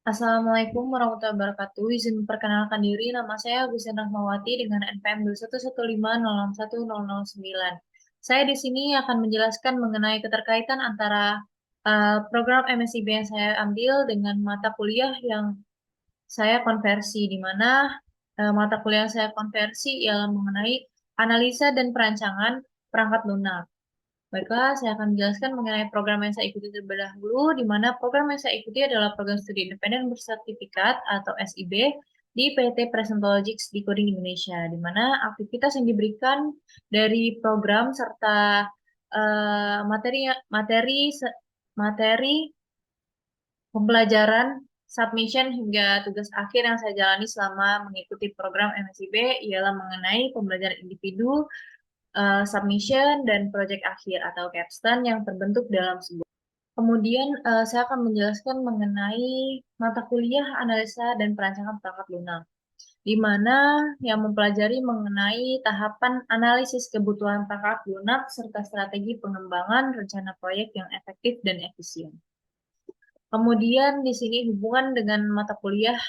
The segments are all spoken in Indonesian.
Assalamualaikum warahmatullahi wabarakatuh. Izin memperkenalkan diri, nama saya Agustin Rahmawati dengan NPM 2115061009. Saya di sini akan menjelaskan mengenai keterkaitan antara program MSIB yang saya ambil dengan mata kuliah yang saya konversi, di mana mata kuliah yang saya konversi ialah mengenai analisa dan perancangan perangkat lunak. Baiklah, saya akan menjelaskan mengenai program yang saya ikuti terlebih dahulu, di mana program yang saya ikuti adalah program studi independen bersertifikat atau SIB di PT Presentologics di Coding Indonesia, di mana aktivitas yang diberikan dari program serta materi materi materi pembelajaran, submission hingga tugas akhir yang saya jalani selama mengikuti program MSIB ialah mengenai pembelajaran individu, submission, dan proyek akhir atau capstone yang terbentuk dalam sebuah. Kemudian saya akan menjelaskan mengenai mata kuliah analisa dan perancangan perangkat lunak, di mana yang mempelajari mengenai tahapan analisis kebutuhan perangkat lunak serta strategi pengembangan rencana proyek yang efektif dan efisien. Kemudian di sini hubungan dengan mata kuliah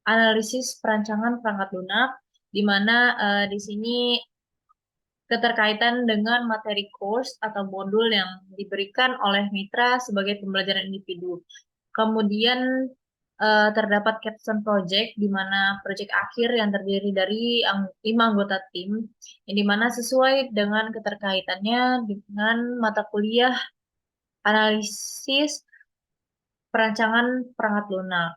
analisis perancangan perangkat lunak, di mana di sini keterkaitan dengan materi course atau modul yang diberikan oleh mitra sebagai pembelajaran individu. Kemudian terdapat capstone project, di mana project akhir yang terdiri dari 5 anggota tim, yang dimana sesuai dengan keterkaitannya dengan mata kuliah analisis perancangan perangkat lunak.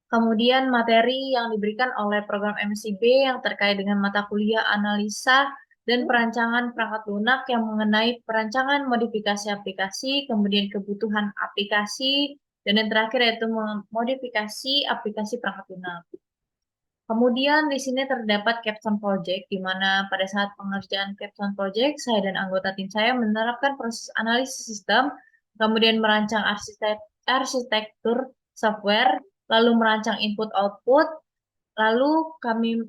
Kemudian materi yang diberikan oleh program MCB yang terkait dengan mata kuliah analisa dan perancangan perangkat lunak yang mengenai perancangan modifikasi aplikasi, kemudian kebutuhan aplikasi, dan yang terakhir yaitu modifikasi aplikasi perangkat lunak. Kemudian di sini terdapat capstone project, di mana pada saat pengerjaan capstone project, saya dan anggota tim saya menerapkan proses analisis sistem, kemudian merancang arsitektur software, lalu merancang input-output, lalu kami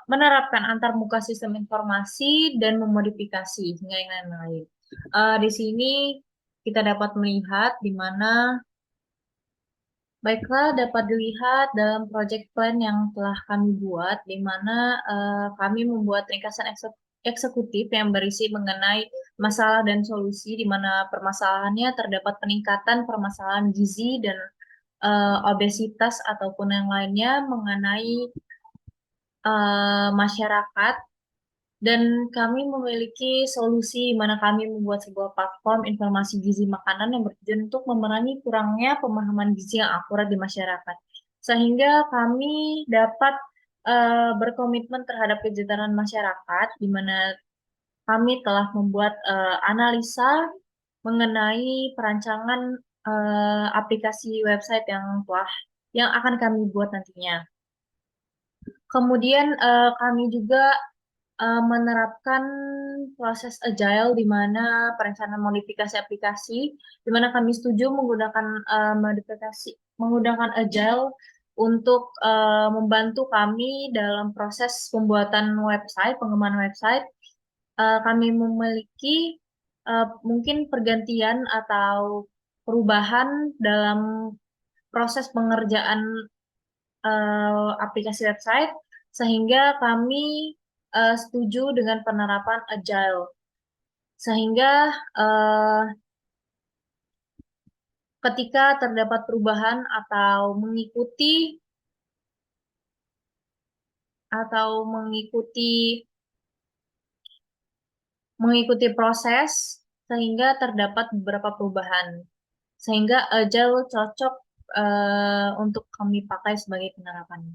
menerapkan antarmuka sistem informasi dan memodifikasi hingga yang lain-lain. Di sini kita dapat melihat di mana baiklah, dapat dilihat dalam project plan yang telah kami buat, di mana kami membuat ringkasan eksekutif yang berisi mengenai masalah dan solusi, di mana permasalahannya terdapat peningkatan permasalahan gizi dan obesitas ataupun yang lainnya mengenai masyarakat, dan kami memiliki solusi di mana kami membuat sebuah platform informasi gizi makanan yang bertujuan untuk memerangi kurangnya pemahaman gizi yang akurat di masyarakat. Sehingga kami dapat berkomitmen terhadap kesejahteraan masyarakat, di mana kami telah membuat analisa mengenai perancangan aplikasi website yang akan kami buat nantinya. Kemudian kami juga menerapkan proses agile, di mana perencanaan modifikasi aplikasi, di mana kami setuju menggunakan menggunakan agile untuk membantu kami dalam proses pembuatan website, pengembangan website. Kami memiliki mungkin pergantian atau perubahan dalam proses pengerjaan aplikasi website, sehingga kami setuju dengan penerapan agile. Sehingga ketika terdapat perubahan atau mengikuti proses, sehingga terdapat beberapa perubahan, sehingga agile cocok untuk kami pakai sebagai penerapan.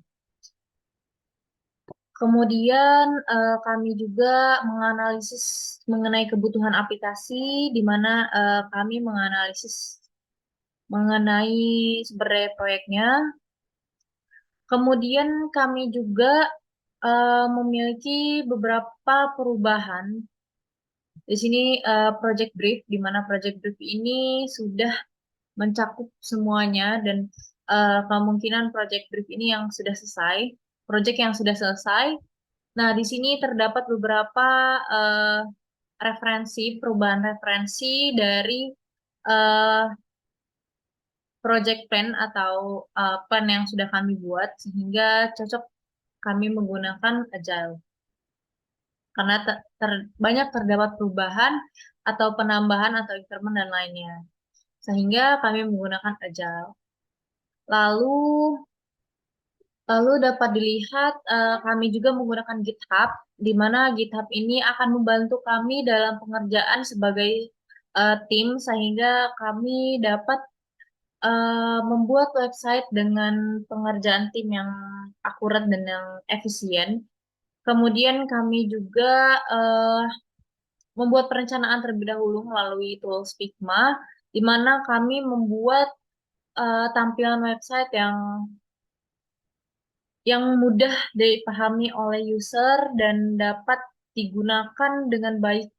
Kemudian kami juga menganalisis mengenai kebutuhan aplikasi, di mana kami menganalisis mengenai sumber daya proyeknya. Kemudian kami juga memiliki beberapa perubahan. Di sini project brief, di mana project brief ini sudah mencakup semuanya, dan kemungkinan project brief ini yang sudah selesai, project yang sudah selesai. Nah, di sini terdapat beberapa perubahan referensi dari project plan atau plan yang sudah kami buat sehingga cocok kami menggunakan Agile. Karena banyak terdapat perubahan atau penambahan atau increment dan lainnya. Sehingga kami menggunakan Agile. Lalu Lalu dapat dilihat kami juga menggunakan GitHub, di mana GitHub ini akan membantu kami dalam pengerjaan sebagai tim, sehingga kami dapat membuat website dengan pengerjaan tim yang akurat dan yang efisien. Kemudian kami juga membuat perencanaan terlebih dahulu melalui tools Figma, di mana kami membuat tampilan website yang mudah dipahami oleh user dan dapat digunakan dengan baik,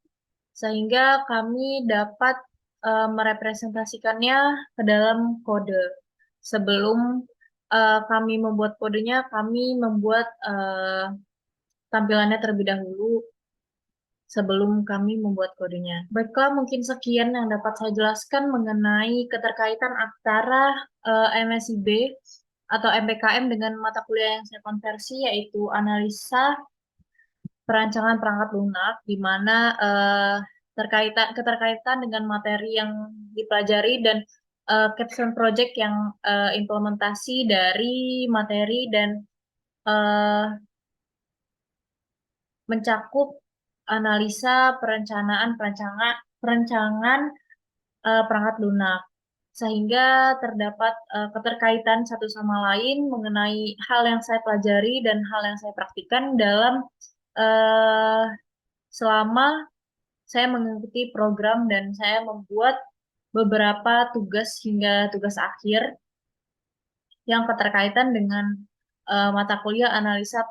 sehingga kami dapat merepresentasikannya ke dalam kode. Sebelum kami membuat kodenya, kami membuat tampilannya terlebih dahulu sebelum kami membuat kodenya. Baiklah, mungkin sekian yang dapat saya jelaskan mengenai keterkaitan antara MSIB atau MPKM dengan mata kuliah yang saya konversi, yaitu analisa perancangan perangkat lunak, di mana keterkaitan dengan materi yang dipelajari dan capstone project yang implementasi dari materi dan eh, mencakup analisa perancangan perangkat lunak, sehingga terdapat keterkaitan satu sama lain mengenai hal yang saya pelajari dan hal yang saya praktikkan dalam eh, selama saya mengikuti program dan saya membuat beberapa tugas hingga tugas akhir yang keterkaitan dengan mata kuliah analisa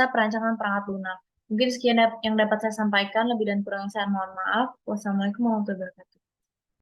perancangan perangkat lunak. Mungkin sekian yang dapat saya sampaikan, lebih dan kurang saya mohon maaf. Wassalamualaikum warahmatullahi wabarakatuh.